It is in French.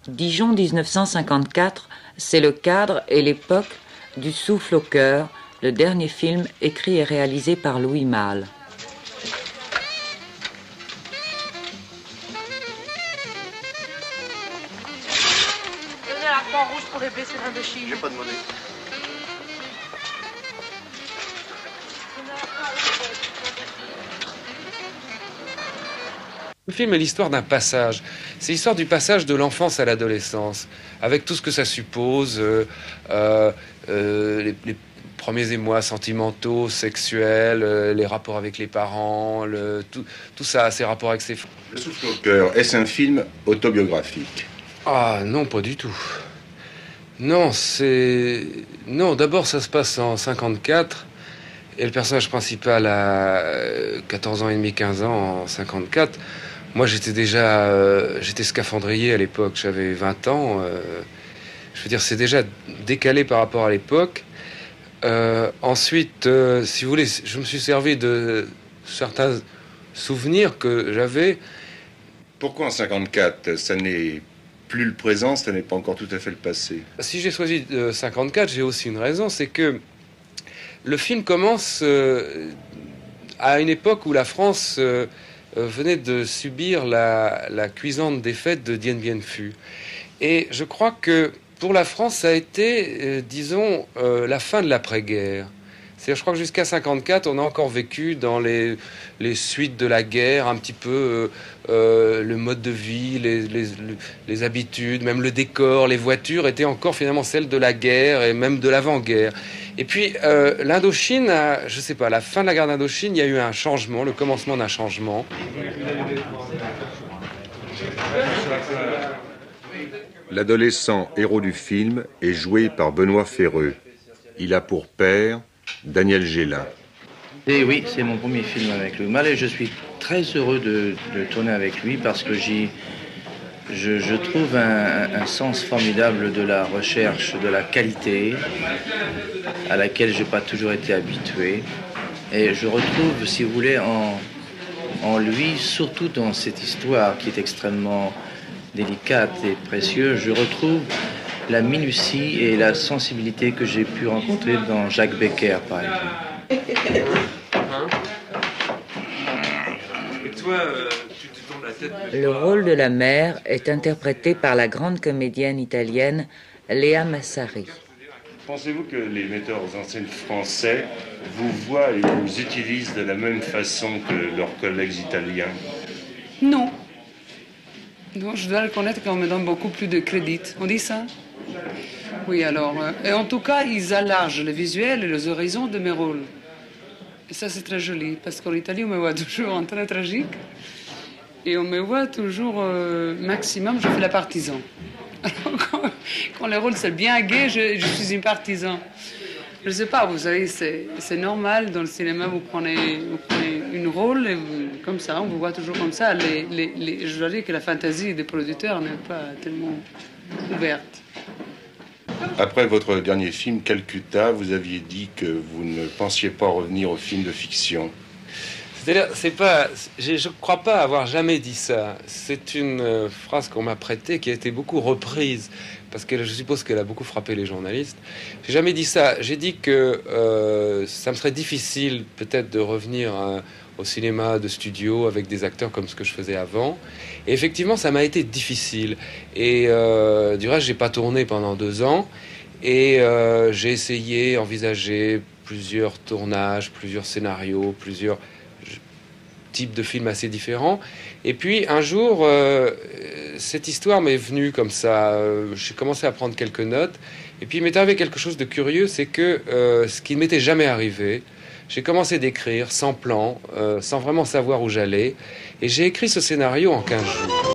Dijon 1954, c'est le cadre et l'époque du Souffle au cœur, le dernier film écrit et réalisé par Louis Malle. Donnez la Croix-Rouge pour les blessés d'Indochine. J'ai pas demandé. Le film est l'histoire d'un passage. C'est l'histoire du passage de l'enfance à l'adolescence, avec tout ce que ça suppose, les premiers émois sentimentaux, sexuels, les rapports avec les parents, tout ça, ces rapports avec ses frères. Le Souffle au cœur, est-ce un film autobiographique? Ah non, pas du tout. Non, Non, d'abord ça se passe en 54, et le personnage principal a 14 ans et demi, 15 ans en 54. Moi, j'étais scaphandrier à l'époque, j'avais 20 ans. Je veux dire, c'est déjà décalé par rapport à l'époque. Ensuite, si vous voulez, je me suis servi de certains souvenirs que j'avais. Pourquoi en 54? Ça n'est plus le présent, ça n'est pas encore tout à fait le passé. Si j'ai choisi 54, j'ai aussi une raison, c'est que le film commence à une époque où la France venait de subir la cuisante défaite de Dien Bien Phu. Et je crois que pour la France, ça a été, disons, la fin de l'après-guerre. C'est-à-dire, je crois que jusqu'à 54, on a encore vécu dans les suites de la guerre, un petit peu le mode de vie, les habitudes, même le décor, les voitures étaient encore finalement celles de la guerre et même de l'avant-guerre. Et puis, l'Indochine, je sais pas, à la fin de la guerre d'Indochine, il y a eu un changement, le commencement d'un changement. L'adolescent héros du film est joué par Benoît Ferreux. Il a pour père Daniel Gélin. Et oui, c'est mon premier film avec Louis Malle et je suis très heureux de tourner avec lui parce que je trouve un sens formidable de la recherche, de la qualité à laquelle je n'ai pas toujours été habitué. Et je retrouve, si vous voulez, en lui, surtout dans cette histoire qui est extrêmement délicate et précieuse, je retrouve la minutie et la sensibilité que j'ai pu rencontrer dans Jacques Becker, par exemple. Et toi, tu te tournes la tête. Le rôle de la mère est interprété par la grande comédienne italienne Léa Massari. Pensez-vous que les metteurs en scène français vous voient et vous utilisent de la même façon que leurs collègues italiens? Non. Non, je dois reconnaître qu'on me donne beaucoup plus de crédit. On dit ça? Oui, alors. Et en tout cas, ils enlargent le visuel et les horizons de mes rôles. Et ça, c'est très joli, parce qu'en Italie, on me voit toujours en très tragique. Et on me voit toujours maximum, je fais la partisan. Alors, quand le rôle c'est bien gai, je suis une partisan. Je ne sais pas, vous savez, c'est normal dans le cinéma, vous prenez une rôle et comme ça, on vous voit toujours comme ça. Je dois dire que la fantaisie des producteurs n'est pas tellement ouverte. Après votre dernier film, Calcutta, vous aviez dit que vous ne pensiez pas revenir au film de fiction. C'est-à-dire, je ne crois pas avoir jamais dit ça. C'est une phrase qu'on m'a prêtée qui a été beaucoup reprise parce que je suppose qu'elle a beaucoup frappé les journalistes. J'ai jamais dit ça. J'ai dit que ça me serait difficile peut-être de revenir au cinéma de studio avec des acteurs comme ce que je faisais avant. Et effectivement, ça m'a été difficile. Et du reste, j'ai pas tourné pendant 2 ans. Et j'ai essayé, envisagé plusieurs tournages, plusieurs scénarios, plusieurs types de films assez différents. Et puis un jour, cette histoire m'est venue comme ça. J'ai commencé à prendre quelques notes. Et puis il m'est arrivé quelque chose de curieux, c'est que ce qui ne m'était jamais arrivé, j'ai commencé d'écrire sans plan, sans vraiment savoir où j'allais. Et j'ai écrit ce scénario en 15 jours.